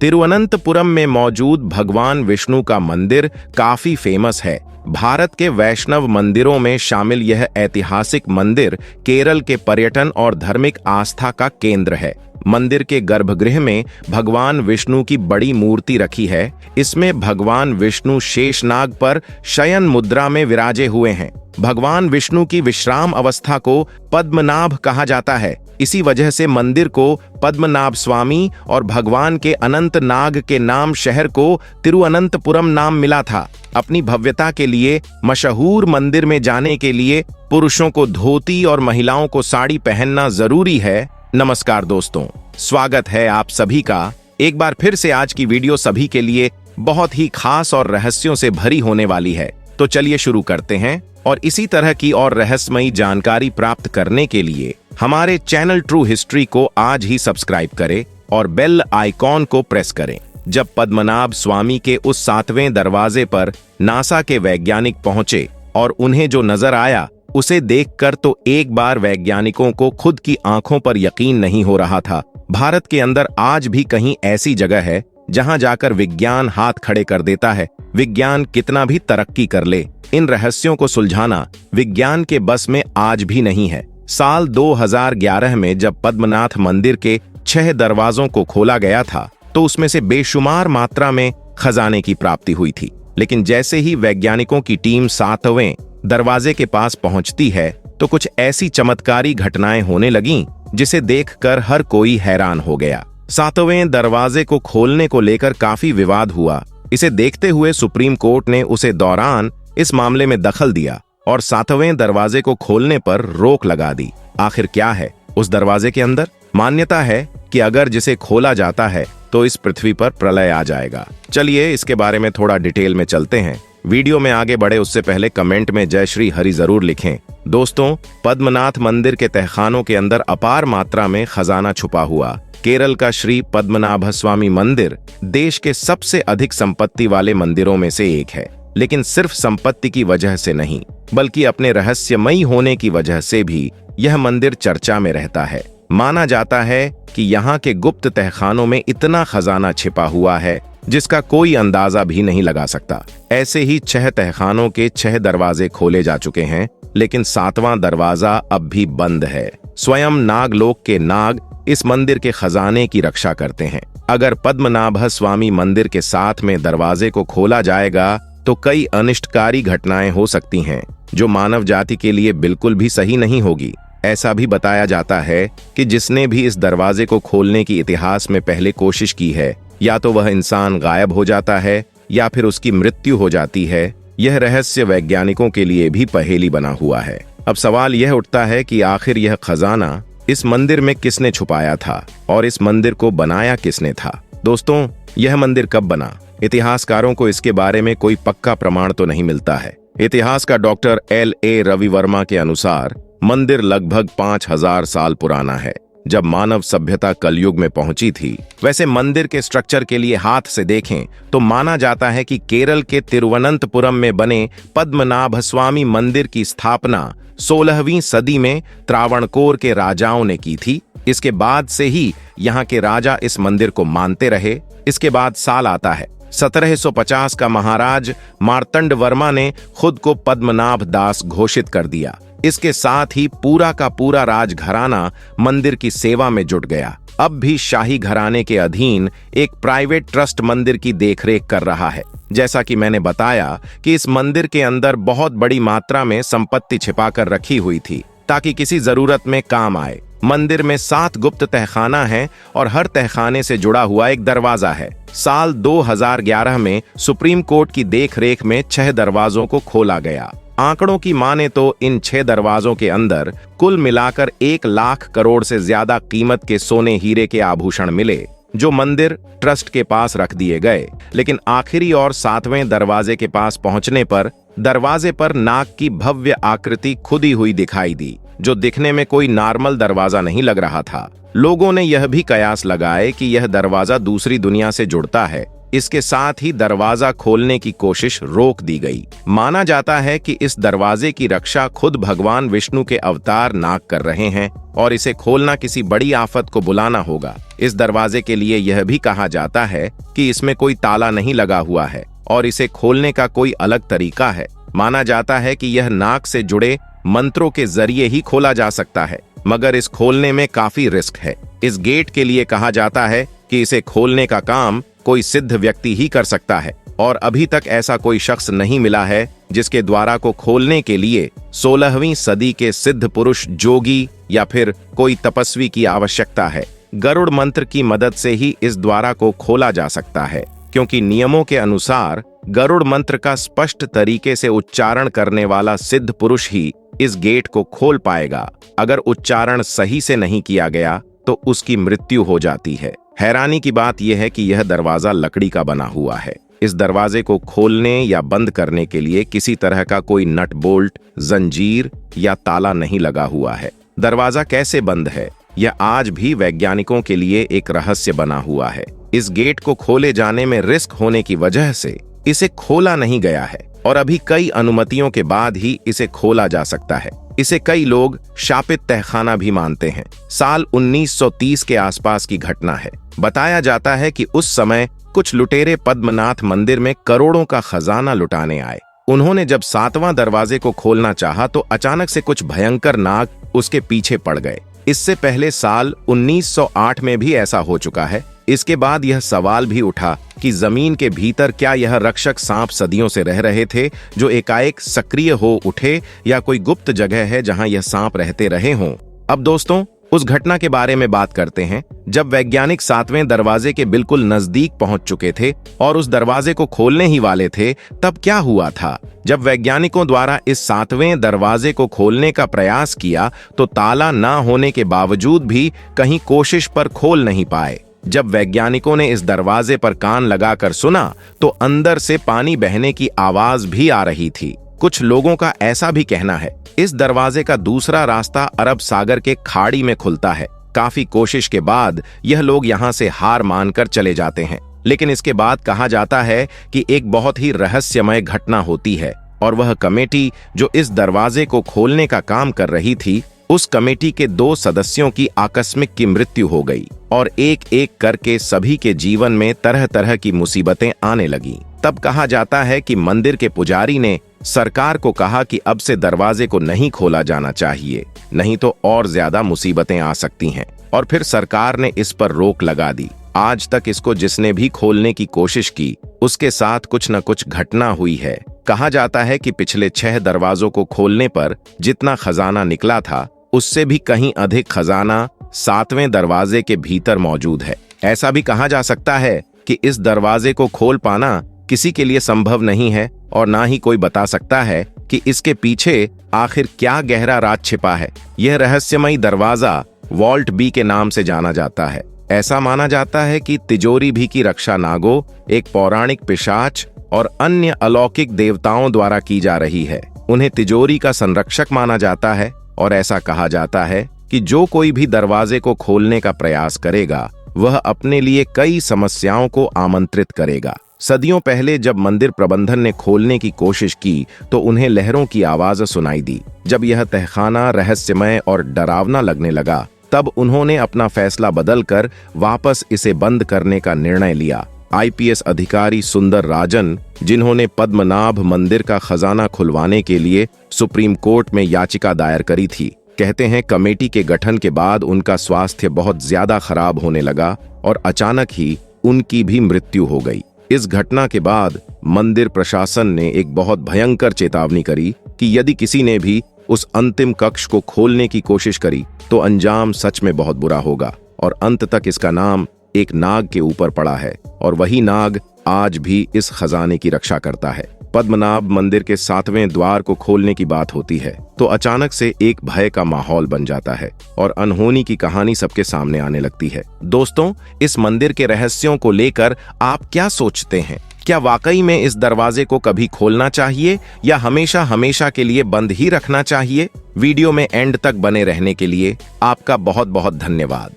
तिरुवनंतपुरम में मौजूद भगवान विष्णु का मंदिर काफी फेमस है। भारत के वैष्णव मंदिरों में शामिल यह ऐतिहासिक मंदिर केरल के पर्यटन और धार्मिक आस्था का केंद्र है। मंदिर के गर्भगृह में भगवान विष्णु की बड़ी मूर्ति रखी है। इसमें भगवान विष्णु शेषनाग पर शयन मुद्रा में विराजे हुए हैं। भगवान विष्णु की विश्राम अवस्था को पद्मनाभ कहा जाता है। इसी वजह से मंदिर को पद्मनाभ स्वामी और भगवान के अनंत नाग के नाम शहर को तिरुवनंतपुरम नाम मिला था। अपनी भव्यता के लिए मशहूर मंदिर में जाने के लिए पुरुषों को धोती और महिलाओं को साड़ी पहनना जरूरी है। नमस्कार दोस्तों, स्वागत है आप सभी का एक बार फिर से। आज की वीडियो सभी के लिए बहुत ही खास और रहस्यों से भरी होने वाली है। तो चलिए शुरू करते हैं। और इसी तरह की और रहस्यमयी जानकारी प्राप्त करने के लिए हमारे चैनल ट्रू हिस्ट्री को आज ही सब्सक्राइब करें और बेल आइकॉन को प्रेस करें। जब पद्मनाभ स्वामी के उस 7वें दरवाजे पर नासा के वैज्ञानिक पहुंचे और उन्हें जो नजर आया उसे देखकर तो एक बार वैज्ञानिकों को खुद की आंखों पर यकीन नहीं हो रहा था। भारत के अंदर आज भी कहीं ऐसी जगह है जहां जाकर विज्ञान हाथ खड़े कर देता है। विज्ञान कितना भी तरक्की कर ले, इन रहस्यों को सुलझाना विज्ञान के बस में आज भी नहीं है। साल 2011 में जब पद्मनाथ मंदिर के 6 दरवाजों को खोला गया था तो उसमें से बेशुमार मात्रा में खजाने की प्राप्ति हुई थी। लेकिन जैसे ही वैज्ञानिकों की टीम 7वें दरवाजे के पास पहुंचती है तो कुछ ऐसी चमत्कारी घटनाएं होने लगीं जिसे देखकर हर कोई हैरान हो गया। 7वें दरवाजे को खोलने को लेकर काफी विवाद हुआ। इसे देखते हुए सुप्रीम कोर्ट ने उसे दौरान इस मामले में दखल दिया और 7वें दरवाजे को खोलने पर रोक लगा दी। आखिर क्या है उस दरवाजे के अंदर? मान्यता है कि अगर जिसे खोला जाता है तो इस पृथ्वी पर प्रलय आ जाएगा। चलिए इसके बारे में थोड़ा डिटेल में चलते हैं। वीडियो में आगे बढ़े उससे पहले कमेंट में जय श्री हरि जरूर लिखें। दोस्तों, पद्मनाथ मंदिर के तहखानों के अंदर अपार मात्रा में खजाना छुपा हुआ। केरल का श्री पद्मनाभ स्वामी मंदिर देश के सबसे अधिक संपत्ति वाले मंदिरों में से एक है। लेकिन सिर्फ संपत्ति की वजह से नहीं, बल्कि अपने रहस्यमयी होने की वजह से भी यह मंदिर चर्चा में रहता है। माना जाता है कि यहाँ के गुप्त तहखानों में इतना खजाना छिपा हुआ है जिसका कोई अंदाजा भी नहीं लगा सकता। ऐसे ही 6 तहखानों के 6 दरवाजे खोले जा चुके हैं, लेकिन 7वां दरवाजा अब भी बंद है। स्वयं नागलोक के नाग इस मंदिर के खजाने की रक्षा करते हैं। अगर पद्मनाभ स्वामी मंदिर के 7वें दरवाजे को खोला जाएगा तो कई अनिष्टकारी घटनाएं हो सकती हैं जो मानव जाति के लिए बिल्कुल भी सही नहीं होगी। ऐसा भी बताया जाता है कि जिसने भी इस दरवाजे को खोलने की इतिहास में पहले कोशिश की है, या तो वह इंसान गायब हो जाता है या फिर उसकी मृत्यु हो जाती है। यह रहस्य वैज्ञानिकों के लिए भी पहेली बना हुआ है। अब सवाल यह उठता है कि आखिर यह खजाना इस मंदिर में किसने छुपाया था और इस मंदिर को बनाया किसने था? दोस्तों, यह मंदिर कब बना? इतिहासकारों को इसके बारे में कोई पक्का प्रमाण तो नहीं मिलता है। इतिहास का डॉक्टर L.A. रविवर्मा के अनुसार मंदिर लगभग 5000 साल पुराना है, जब मानव सभ्यता कलयुग में पहुंची थी। वैसे मंदिर के स्ट्रक्चर के लिए हाथ से देखें तो माना जाता है कि केरल के तिरुवनंतपुरम में बने पद्मनाभ स्वामी मंदिर की स्थापना 16वीं सदी में त्रावणकोर के राजाओं ने की थी। इसके बाद से ही यहाँ के राजा इस मंदिर को मानते रहे। इसके बाद साल आता है 1750 का। महाराज मार्तंड वर्मा ने खुद को पद्मनाभ दास घोषित कर दिया। इसके साथ ही पूरा का पूरा राजघराना मंदिर की सेवा में जुट गया। अब भी शाही घराने के अधीन एक प्राइवेट ट्रस्ट मंदिर की देखरेख कर रहा है। जैसा कि मैंने बताया कि इस मंदिर के अंदर बहुत बड़ी मात्रा में संपत्ति छिपाकर रखी हुई थी ताकि किसी जरूरत में काम आए। मंदिर में 7 गुप्त तहखाना है और हर तहखाने से जुड़ा हुआ एक दरवाजा है। साल 2011 में सुप्रीम कोर्ट की देखरेख में 6 दरवाजों को खोला गया। आंकड़ों की माने तो इन 6 दरवाजों के अंदर कुल मिलाकर 1 लाख करोड़ से ज्यादा कीमत के सोने हीरे के आभूषण मिले, जो मंदिर ट्रस्ट के पास रख दिए गए। लेकिन आखिरी और 7वें दरवाजे के पास पहुंचने पर दरवाजे पर नाग की भव्य आकृति खुदी हुई दिखाई दी, जो दिखने में कोई नॉर्मल दरवाजा नहीं लग रहा था। लोगों ने यह भी कयास लगाए कि यह दरवाजा दूसरी दुनिया से जुड़ता है, इसके साथ ही दरवाजा खोलने की कोशिश रोक दी गई। माना जाता है कि इस दरवाजे की रक्षा खुद भगवान विष्णु के अवतार नाग कर रहे हैं और इसे खोलना किसी बड़ी आफत को बुलाना होगा। इस दरवाजे के लिए यह भी कहा जाता है कि इसमें कोई ताला नहीं लगा हुआ है और इसे खोलने का कोई अलग तरीका है। माना जाता है कि यह नाग से जुड़े मंत्रों के जरिए ही खोला जा सकता है, मगर इस खोलने में काफी रिस्क है। इस गेट के लिए कहा जाता है कि इसे खोलने का काम कोई सिद्ध व्यक्ति ही कर सकता है और अभी तक ऐसा कोई शख्स नहीं मिला है जिसके द्वारा को खोलने के लिए 16वीं सदी के सिद्ध पुरुष, जोगी या फिर कोई तपस्वी की आवश्यकता है। गरुड़ मंत्र की मदद से ही इस द्वारा को खोला जा सकता है, क्योंकि नियमों के अनुसार गरुड़ मंत्र का स्पष्ट तरीके से उच्चारण करने वाला सिद्ध पुरुष ही इस गेट को खोल पाएगा। अगर उच्चारण सही से नहीं किया गया तो उसकी मृत्यु हो जाती है। हैरानी की बात यह है कि यह दरवाजा लकड़ी का बना हुआ है। इस दरवाजे को खोलने या बंद करने के लिए किसी तरह का कोई नट बोल्ट, जंजीर या ताला नहीं लगा हुआ है। दरवाजा कैसे बंद है, यह आज भी वैज्ञानिकों के लिए एक रहस्य बना हुआ है। इस गेट को खोले जाने में रिस्क होने की वजह से इसे खोला नहीं गया है और अभी कई अनुमतियों के बाद ही इसे खोला जा सकता है। इसे कई लोग शापित तहखाना भी मानते हैं। साल 1930 के आसपास की घटना है। बताया जाता है कि उस समय कुछ लुटेरे पद्मनाथ मंदिर में करोड़ों का खजाना लुटाने आए। उन्होंने जब 7वां दरवाजे को खोलना चाहा तो अचानक से कुछ भयंकर नाग उसके पीछे पड़ गए। इससे पहले साल 1908 में भी ऐसा हो चुका है। इसके बाद यह सवाल भी उठा कि जमीन के भीतर क्या यह रक्षक सांप सदियों से रह रहे थे जो एकाएक सक्रिय हो उठे, या कोई गुप्त जगह है जहां यह सांप रहते रहे हों। अब दोस्तों, उस घटना के बारे में बात करते हैं जब वैज्ञानिक 7वें दरवाजे के बिल्कुल नजदीक पहुंच चुके थे और उस दरवाजे को खोलने ही वाले थे। तब क्या हुआ था? जब वैज्ञानिकों द्वारा इस 7वें दरवाजे को खोलने का प्रयास किया तो ताला ना होने के बावजूद भी कहीं कोशिश पर खोल नहीं पाए। जब वैज्ञानिकों ने इस दरवाजे पर कान लगाकर सुना तो अंदर से पानी बहने की आवाज भी आ रही थी। कुछ लोगों का ऐसा भी कहना है इस दरवाजे का दूसरा रास्ता अरब सागर के खाड़ी में खुलता है। काफी कोशिश के बाद यह लोग यहाँ से हार मानकर चले जाते हैं, लेकिन इसके बाद कहा जाता है कि एक बहुत ही रहस्यमय घटना होती है और वह कमेटी जो इस दरवाजे को खोलने का काम कर रही थी, उस कमेटी के 2 सदस्यों की आकस्मिक की मृत्यु हो गई और एक एक करके सभी के जीवन में तरह तरह की मुसीबतें आने लगी। तब कहा जाता है कि मंदिर के पुजारी ने सरकार को कहा कि अब से दरवाजे को नहीं खोला जाना चाहिए, नहीं तो और ज्यादा मुसीबतें आ सकती हैं, और फिर सरकार ने इस पर रोक लगा दी। आज तक इसको जिसने भी खोलने की कोशिश की उसके साथ कुछ न कुछ घटना हुई है। कहा जाता है कि पिछले 6 दरवाजों को खोलने पर जितना खजाना निकला था उससे भी कहीं अधिक खजाना 7वें दरवाजे के भीतर मौजूद है। ऐसा भी कहा जा सकता है कि इस दरवाजे को खोल पाना किसी के लिए संभव नहीं है और ना ही कोई बता सकता है कि इसके पीछे आखिर क्या गहरा राज छिपा है। यह रहस्यमयी दरवाजा वॉल्ट बी के नाम से जाना जाता है। ऐसा माना जाता है कि तिजोरी भी की रक्षा नागों, एक पौराणिक पिशाच और अन्य अलौकिक देवताओं द्वारा की जा रही है। उन्हें तिजोरी का संरक्षक माना जाता है और ऐसा कहा जाता है कि जो कोई भी दरवाजे को खोलने का प्रयास करेगा वह अपने लिए कई समस्याओं को आमंत्रित करेगा। सदियों पहले जब मंदिर प्रबंधन ने खोलने की कोशिश की तो उन्हें लहरों की आवाज सुनाई दी। जब यह तहखाना रहस्यमय और डरावना लगने लगा तब उन्होंने अपना फैसला बदलकर वापस इसे बंद करने का निर्णय लिया। आईपीएस अधिकारी सुंदर राजन, जिन्होंने पद्मनाभ मंदिर का खजाना खुलवाने के लिए सुप्रीम कोर्ट में याचिका दायर करी थी, कहते हैं कमेटी के गठन के बाद उनका स्वास्थ्य बहुत ज्यादा खराब होने लगा और अचानक ही उनकी भी मृत्यु हो गई। इस घटना के बाद मंदिर प्रशासन ने एक बहुत भयंकर चेतावनी करी कि यदि किसी ने भी उस अंतिम कक्ष को खोलने की कोशिश करी तो अंजाम सच में बहुत बुरा होगा, और अंत तक इसका नाम एक नाग के ऊपर पड़ा है और वही नाग आज भी इस खजाने की रक्षा करता है। पद्मनाभ मंदिर के 7वें द्वार को खोलने की बात होती है तो अचानक से एक भय का माहौल बन जाता है और अनहोनी की कहानी सबके सामने आने लगती है। दोस्तों, इस मंदिर के रहस्यों को लेकर आप क्या सोचते हैं? क्या वाकई में इस दरवाजे को कभी खोलना चाहिए या हमेशा हमेशा के लिए बंद ही रखना चाहिए? वीडियो में एंड तक बने रहने के लिए आपका बहुत बहुत धन्यवाद।